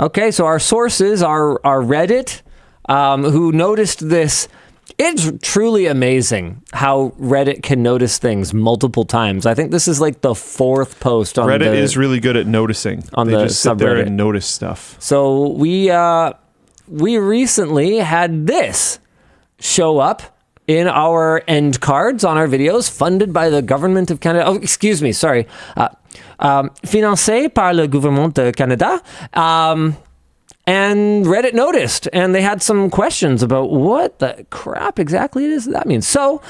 Okay, so our sources are Reddit, who noticed this. It's truly amazing how Reddit can notice things multiple times. I think this is like the fourth post on Reddit is really good at noticing. They just sit there and notice stuff. So we recently had this show up in our end cards on our videos, funded by the Government of Canada. Oh, excuse me, sorry. Financé par le gouvernement de Canada. And Reddit noticed, and they had some questions about what the crap exactly it is that means. So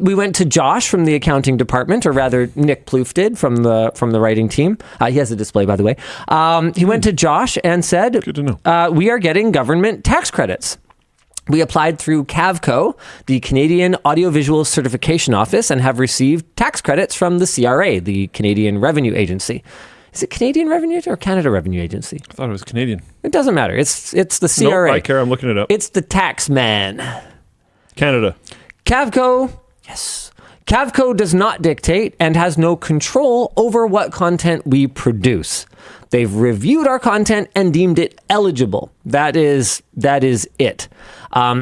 we went to Josh from the accounting department, or rather Nick Plouffe did from the writing team. He has a display, by the way. He went to Josh and said, "Good to know. We are getting government tax credits. We applied through CAVCO, the Canadian Audiovisual Certification Office, and have received tax credits from the CRA, the Canadian Revenue Agency." Is it Canadian Revenue or Canada Revenue Agency? I thought it was Canadian. It doesn't matter. It's the CRA. Nope, I care. I'm looking it up. It's the tax man. Canada. CAVCO, yes. CAVCO does not dictate and has no control over what content we produce. They've reviewed our content and deemed it eligible. That is it.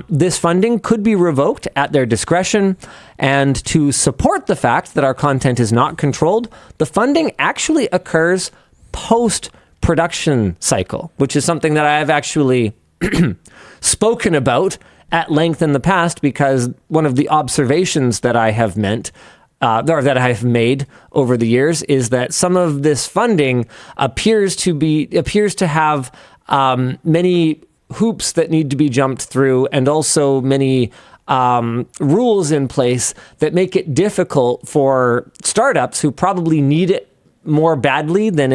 This funding could be revoked at their discretion, and to support the fact that our content is not controlled, the funding actually occurs post-production cycle, which is something that I have actually spoken about at length in the past, because one of the observations that I have that I have made over the years is that some of this funding appears to have many hoops that need to be jumped through, and also many rules in place that make it difficult for startups who probably need it more badly than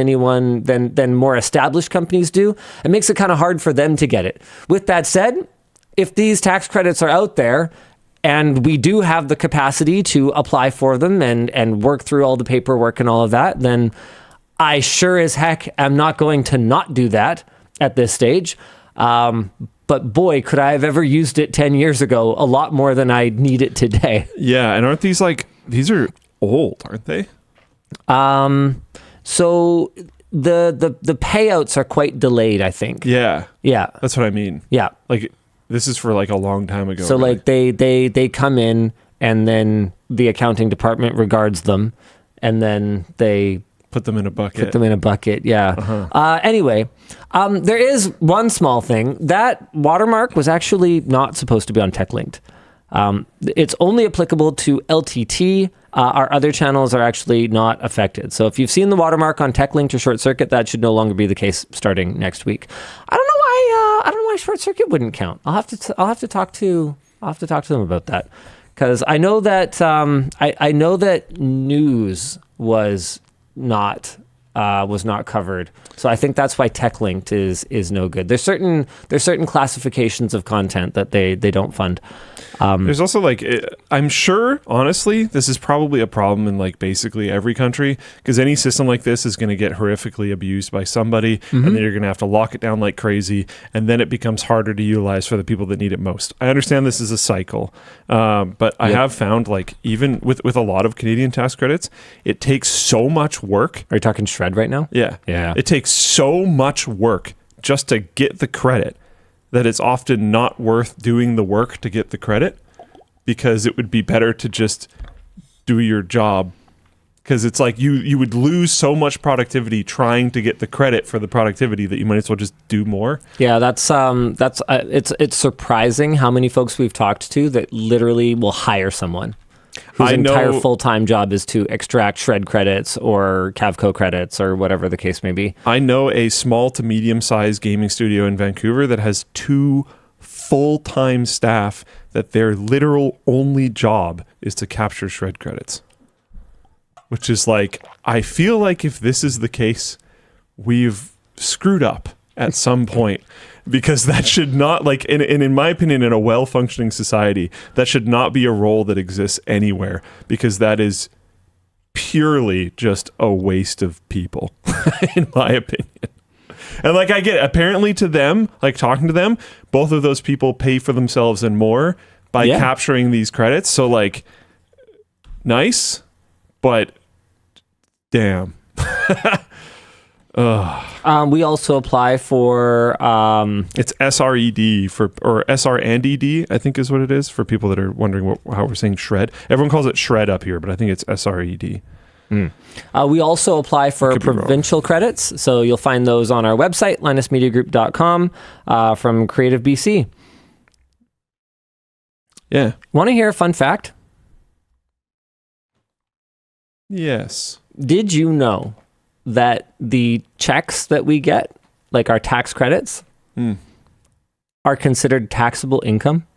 than more established companies do. It makes it kind of hard for them to get it. With that said, if these tax credits are out there, and we do have the capacity to apply for them and work through all the paperwork and all of that, then I sure as heck am not going to not do that at this stage. But boy, could I have ever used it 10 years ago, a lot more than I need it today. Yeah, and aren't these these are old, aren't they? So the payouts are quite delayed, I think. Yeah. Yeah. That's what I mean. Yeah. This is for a long time ago. So really. they come in, and then the accounting department regards them, and then they put them in a bucket. Yeah. Uh-huh. Anyway, there is one small thing. That watermark was actually not supposed to be on TechLinked. It's only applicable to LTT. Our other channels are actually not affected. So if you've seen the watermark on TechLinked or Short Circuit, that should no longer be the case starting next week. I don't know why Short Circuit wouldn't count. I'll have to talk to them about that, because I know that I know that news was not covered. So I think that's why TechLinked is no good. There's certain classifications of content that they don't fund. There's also I'm sure, honestly, this is probably a problem in basically every country, because any system like this is going to get horrifically abused by somebody, and then you're going to have to lock it down like crazy, and then it becomes harder to utilize for the people that need it most. I understand this is a cycle, but I have found even with a lot of Canadian tax credits, it takes so much work. Are you talking Shred right now? Yeah. It takes so much work just to get the credit that it's often not worth doing the work to get the credit, because it would be better to just do your job, because it's you would lose so much productivity trying to get the credit for the productivity that you might as well just do more. Yeah, it's surprising how many folks we've talked to that literally will hire someone whose entire full-time job is to extract Shred credits or CAVCO credits or whatever the case may be. I know a small to medium-sized gaming studio in Vancouver that has 2 full-time staff that their literal only job is to capture Shred credits. Which is I feel like if this is the case, we've screwed up at some point. Because that should not, in my opinion, in a well-functioning society, that should not be a role that exists anywhere, because that is purely just a waste of people, in my opinion. And I get it, apparently to them, talking to them, both of those people pay for themselves and more by capturing these credits. So nice, but damn. We also apply for It's SRED or SR and ED, I think is what it is, for people that are wondering how we're saying shred. Everyone calls it shred up here, but I think it's SRED. we also apply for provincial credits. So you'll find those on our website, linusmediagroup.com, from Creative BC. Yeah. Want to hear a fun fact? Yes. Did you know that the checks that we get, like our tax credits, are considered taxable income?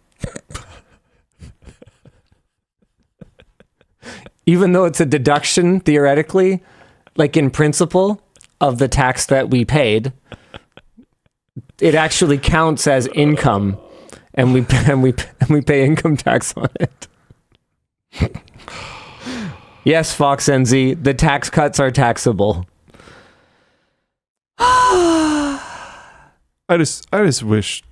Even though it's a deduction, theoretically, like in principle, of the tax that we paid, it actually counts as income, and we pay income tax on it. Yes, Fox NZ, the tax cuts are taxable. I just wish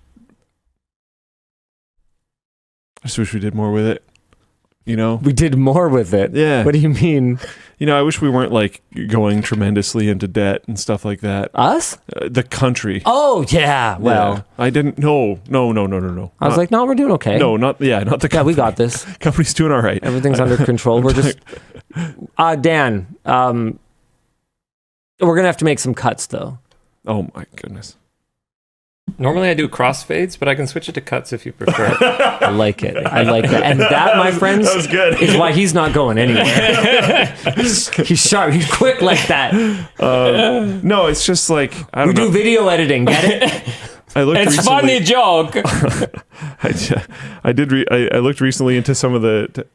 we did more with it. You know, We did more with it. Yeah. What do you mean? You know, I wish we weren't like going tremendously into debt and stuff like that. Us? The country. Oh, yeah. Well, Yeah. I didn't. No. I was like, no, we're doing okay. No, not the Yeah, company. we got this. Company's doing all right. Everything's under control. We're just... Dan, we're going to have to make some cuts, though. Oh my goodness. Normally I do crossfades, but I can switch it to cuts if you prefer. I like it. I like that. And that, my friends, That was good. is why he's not going anywhere. He's sharp. He's quick like that. No, it's just like I We don't know. do video editing. Get it? I looked It's recently, funny joke. I looked recently into some of the.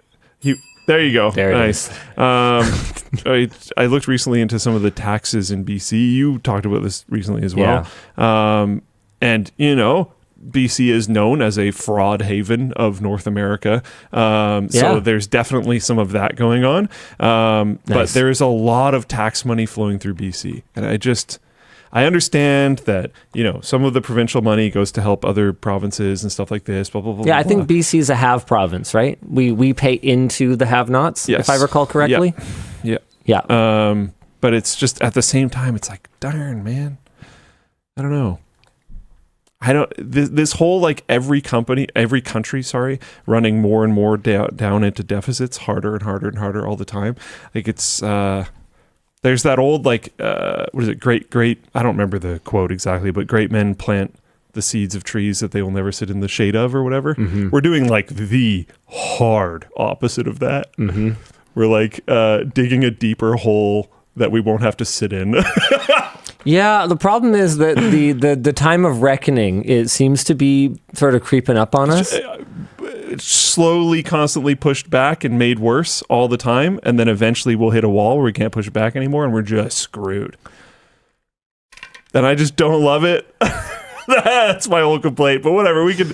There you go. There it nice. I looked recently into some of the taxes in BC. You talked about this recently as well. And you know, BC is known as a fraud haven of North America. So there's definitely some of that going on. But Nice. there's a lot of tax money flowing through BC. And I understand that, you know, some of the provincial money goes to help other provinces and stuff like this, blah, blah, blah. Yeah, I blah, think blah. BC is a have province, right? We pay into the have-nots, Yes. if I recall correctly. Yeah. Yeah. But it's just at the same time, it's like, darn, man. I don't know. This whole like every country, running more and more down into deficits, harder and harder and harder all the time. Like it's there's that old like what is it? Great. I don't remember the quote exactly, but great men plant the seeds of trees that they will never sit in the shade of, or whatever. Mm-hmm. We're doing like the hard opposite of that. Mm-hmm. We're like digging a deeper hole that we won't have to sit in. Yeah, the problem is that the time of reckoning, it seems to be sort of creeping up on us. It's slowly, constantly pushed back and made worse all the time, and then eventually we'll hit a wall where we can't push it back anymore, and we're just screwed. And I just don't love it. That's my whole complaint. But whatever, we can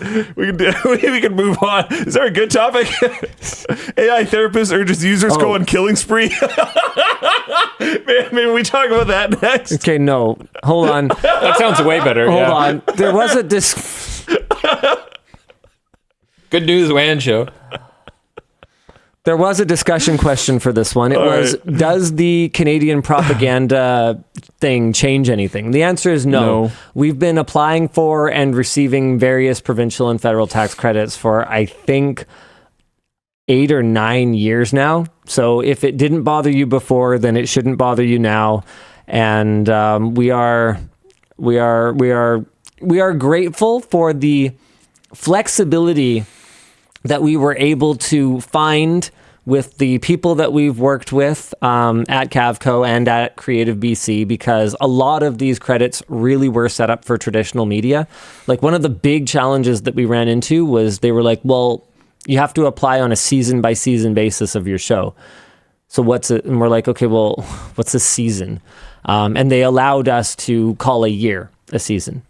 move on. Is there a good topic? AI therapist urges users go on killing spree. Maybe we talk about that next. Okay, no, hold on. That sounds way better. Hold yeah. on. There was a Good news, Wan show. There was a discussion question for this one. It was, does the Canadian propaganda thing change anything? The answer is no. We've been applying for and receiving various provincial and federal tax credits for, I think, 8 or 9 years now. So if it didn't bother you before, then it shouldn't bother you now. And we are grateful for the flexibility that we were able to find with the people that we've worked with at CAVCO and at Creative BC, because a lot of these credits really were set up for traditional media. Like one of the big challenges that we ran into was they were like, well, you have to apply on a season by season basis of your show. So what's it? And we're like, okay, well, what's a season? And they allowed us to call a year a season.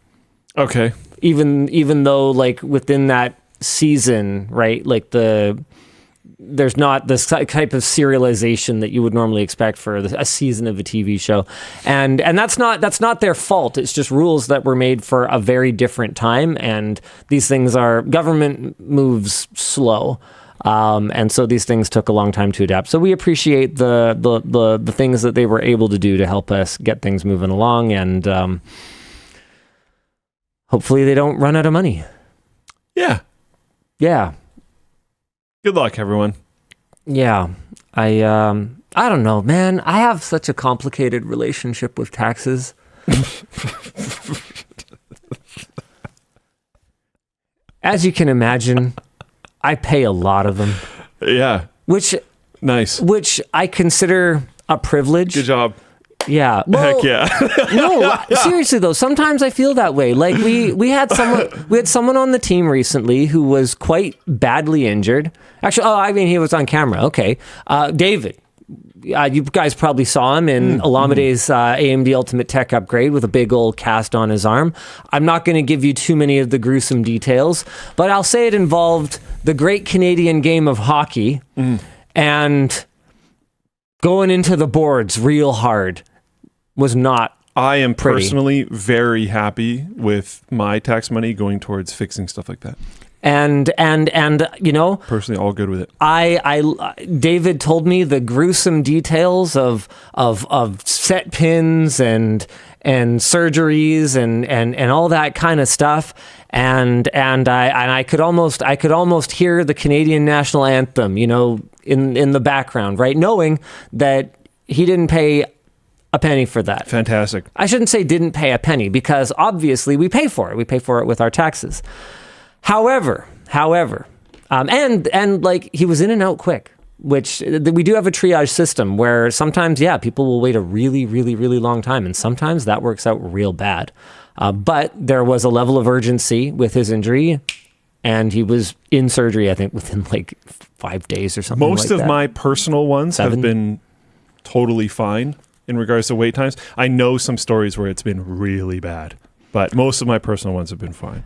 Okay. Even though like within that season, right, like there's not this type of serialization that you would normally expect for a season of a TV show, and that's not their fault. It's just rules that were made for a very different time, and these things are government moves slow. And so these things took a long time to adapt. So we appreciate the things that they were able to do to help us get things moving along, and hopefully they don't run out of money. Yeah. Yeah. Good luck, everyone. Yeah. I don't know, man. I have such a complicated relationship with taxes. As you can imagine, I pay a lot of them. Yeah. Nice. Which I consider a privilege. Good job. Yeah. Well, Heck yeah. No, seriously though, sometimes I feel that way. Like we had someone on the team recently who was quite badly injured. Actually, he was on camera. Okay. David. You guys probably saw him in Alamede's AMD Ultimate Tech upgrade with a big old cast on his arm. I'm not going to give you too many of the gruesome details, but I'll say it involved the great Canadian game of hockey and going into the boards real hard was not I am pretty. Personally very happy with my tax money going towards fixing stuff like that. And Personally, all good with it. David told me the gruesome details of set pins and surgeries and all that kind of stuff. And I could almost hear the Canadian national anthem, in the background, right? Knowing that he didn't pay a penny for that. Fantastic. I shouldn't say didn't pay a penny, because obviously we pay for it. We pay for it with our taxes. However, and like he was in and out quick, which we do have a triage system where sometimes, people will wait a really, really, really long time. And sometimes that works out real bad. But there was a level of urgency with his injury, and he was in surgery, I think, within like 5 days or something Most like of my personal ones 7. have been totally fine in regards to wait times. I know some stories where it's been really bad, but most of my personal ones have been fine.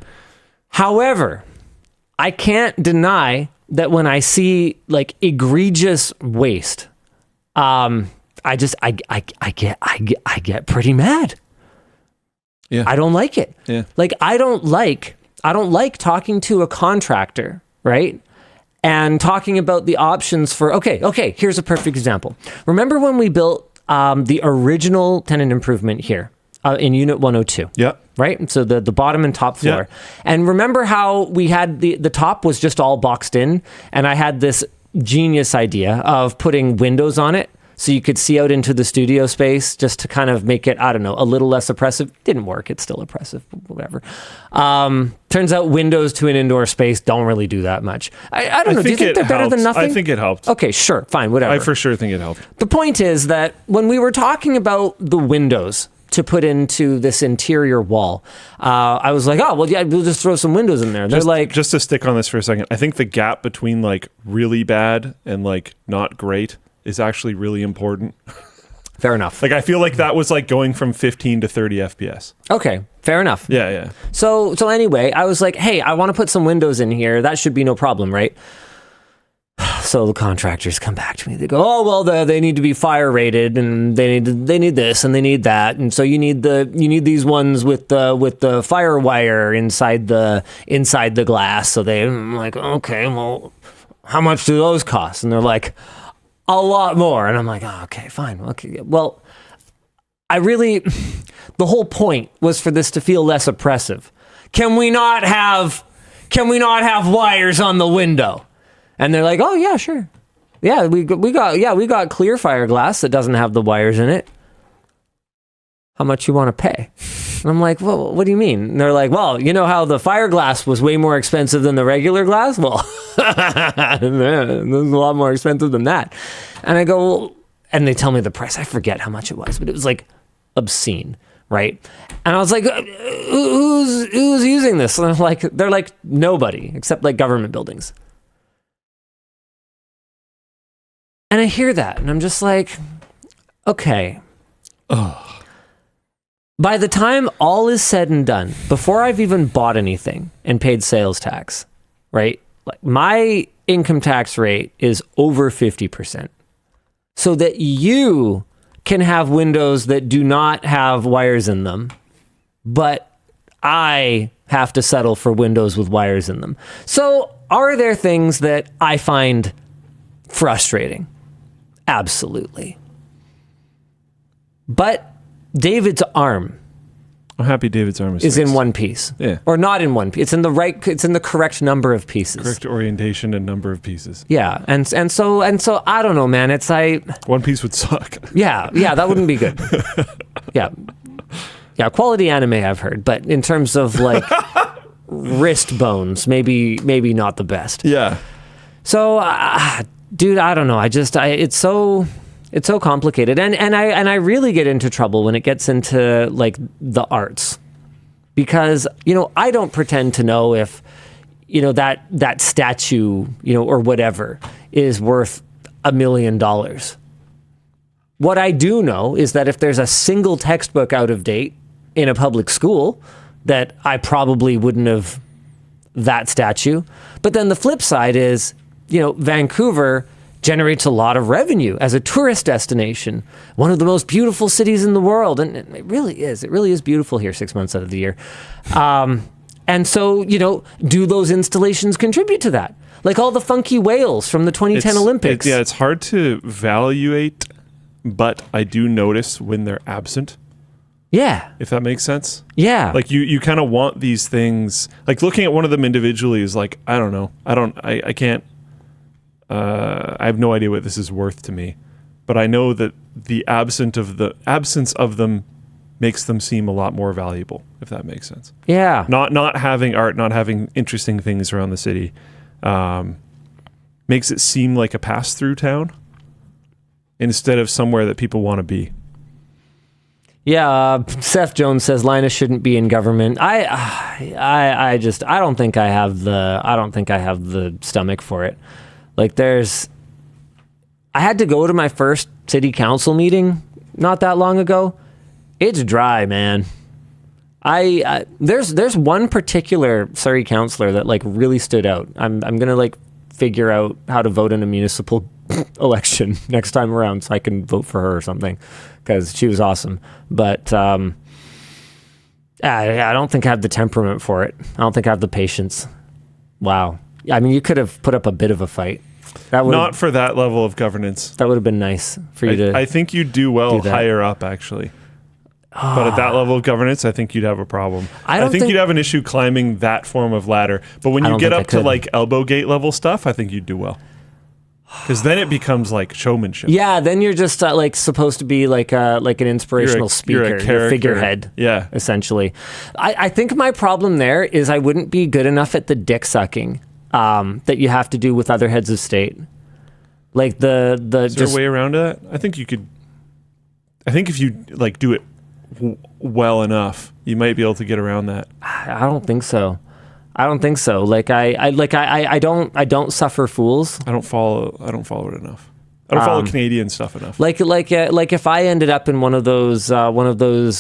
However, I can't deny that when I see like egregious waste, I get pretty mad. Yeah. I don't like it. Yeah. Like I don't like talking to a contractor, right? And talking about the options for okay, here's a perfect example. Remember when we built the original tenant improvement here in Unit 102? Yeah. Right? So the bottom and top floor. Yeah. And remember how we had the top was just all boxed in, and I had this genius idea of putting windows on it so you could see out into the studio space just to kind of make it, I don't know, a little less oppressive. Didn't work. It's still oppressive, whatever. Turns out windows to an indoor space don't really do that much. I don't know. Do you think they're better than nothing? I think it helped. Okay, sure. Fine, whatever. I for sure think it helped. The point is that when we were talking about the windows to put into this interior wall, I was like, we'll just throw some windows in there. They're just to stick on this for a second, I think the gap between like really bad and like not great is actually really important. Fair enough. Like I feel like that was like going from 15 to 30 FPS. Okay, fair enough. Yeah. So anyway, I was like, hey, I want to put some windows in here. That should be no problem, right? So the contractors come back to me. They go, they need to be fire rated, and they need this and they need that, and so you need these ones with the fire wire inside the glass. So I'm like, okay, well, how much do those cost? And they're like, a lot more. And I'm like, okay, fine. Okay, well, the whole point was for this to feel less oppressive. Can we not have wires on the window? And they're like, oh yeah, sure. Yeah, we got clear fiberglass that doesn't have the wires in it. How much you want to pay? And I'm like, well, what do you mean? And they're like, well, you know how the fiberglass was way more expensive than the regular glass? Well, it was a lot more expensive than that. And I go, well, and they tell me the price. I forget how much it was, but it was like obscene, right? And I was like, who's using this? And they're like nobody except like government buildings. And I hear that, and I'm just like, okay. Oh. By the time all is said and done, before I've even bought anything and paid sales tax, right? Like my income tax rate is over 50%. So that you can have windows that do not have wires in them, but I have to settle for windows with wires in them. So are there things that I find frustrating? Absolutely. But David's arm I'm happy David's arm is in one piece. Yeah. Or not in one piece. It's in the correct number of pieces. Correct orientation and number of pieces. Yeah. And so I don't know, man. It's One piece would suck. yeah, that wouldn't be good. Yeah. Yeah, quality anime I've heard, but in terms of like wrist bones, maybe not the best. Yeah. So dude, I don't know. It's so complicated, and I really get into trouble when it gets into like the arts, because I don't pretend to know if that statue or whatever is worth $1 million. What I do know is that if there's a single textbook out of date in a public school, that I probably wouldn't have that statue. But then the flip side is, Vancouver generates a lot of revenue as a tourist destination, one of the most beautiful cities in the world. And it really is. It really is beautiful here 6 months out of the year. And so, do those installations contribute to that? Like all the funky whales from the 2010 Olympics. It's hard to evaluate, but I do notice when they're absent. Yeah. If that makes sense. Yeah. Like you kind of want these things, like looking at one of them individually is like, I don't know. I can't, I have no idea what this is worth to me, but I know that the absence of them makes them seem a lot more valuable, if that makes sense. Yeah. Not having art, not having interesting things around the city, makes it seem like a pass-through town instead of somewhere that people want to be. Yeah, Seth Jones says Linus shouldn't be in government. I don't think I have the stomach for it. Like I had to go to my first city council meeting not that long ago. It's dry, man. There's one particular Surrey councillor that like really stood out. I'm gonna like figure out how to vote in a municipal election next time around so I can vote for her or something, because she was awesome. But I don't think I have the temperament for it. I don't think I have the patience. Wow. I mean, you could have put up a bit of a fight. Not for that level of governance. That would have been nice for you to. I think you'd do well higher up, actually. But at that level of governance, I think you'd have a problem. I think you'd have an issue climbing that form of ladder. But when you get up to like elbow gate level stuff, I think you'd do well. Because then it becomes like showmanship. Yeah, then you're just like supposed to be like an inspirational speaker, you're a figurehead. Yeah, essentially. I think my problem there is I wouldn't be good enough at the dick sucking that you have to do with other heads of state. Like is there a way around it? I think you could. I think if you like do it well enough, you might be able to get around that. I don't think so. Like I don't suffer fools. I don't follow it enough. I don't follow Canadian stuff enough. Like if I ended up in one of those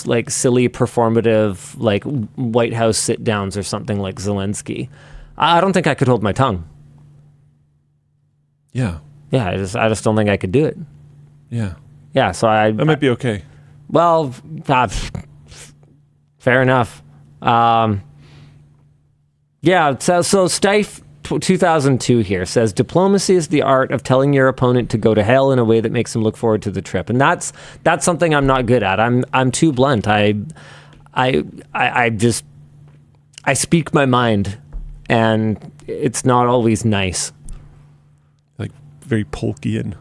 like silly performative like White House sit downs or something like Zelensky, I don't think I could hold my tongue. Yeah. Yeah, I just don't think I could do it. Yeah. Yeah, so that might be okay. Well, fair enough. Yeah, so Stife 2002 here says diplomacy is the art of telling your opponent to go to hell in a way that makes him look forward to the trip, and that's something I'm not good at. I'm too blunt. I speak my mind, and it's not always nice. Like very Polkian.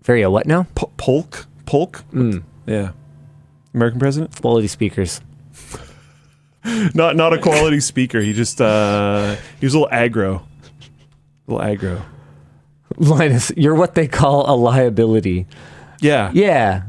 Very a what now? Polk. Mm. Yeah. American president? Quality speakers. Not a quality speaker. He just he was a little aggro. Linus, you're what they call a liability. Yeah. Yeah.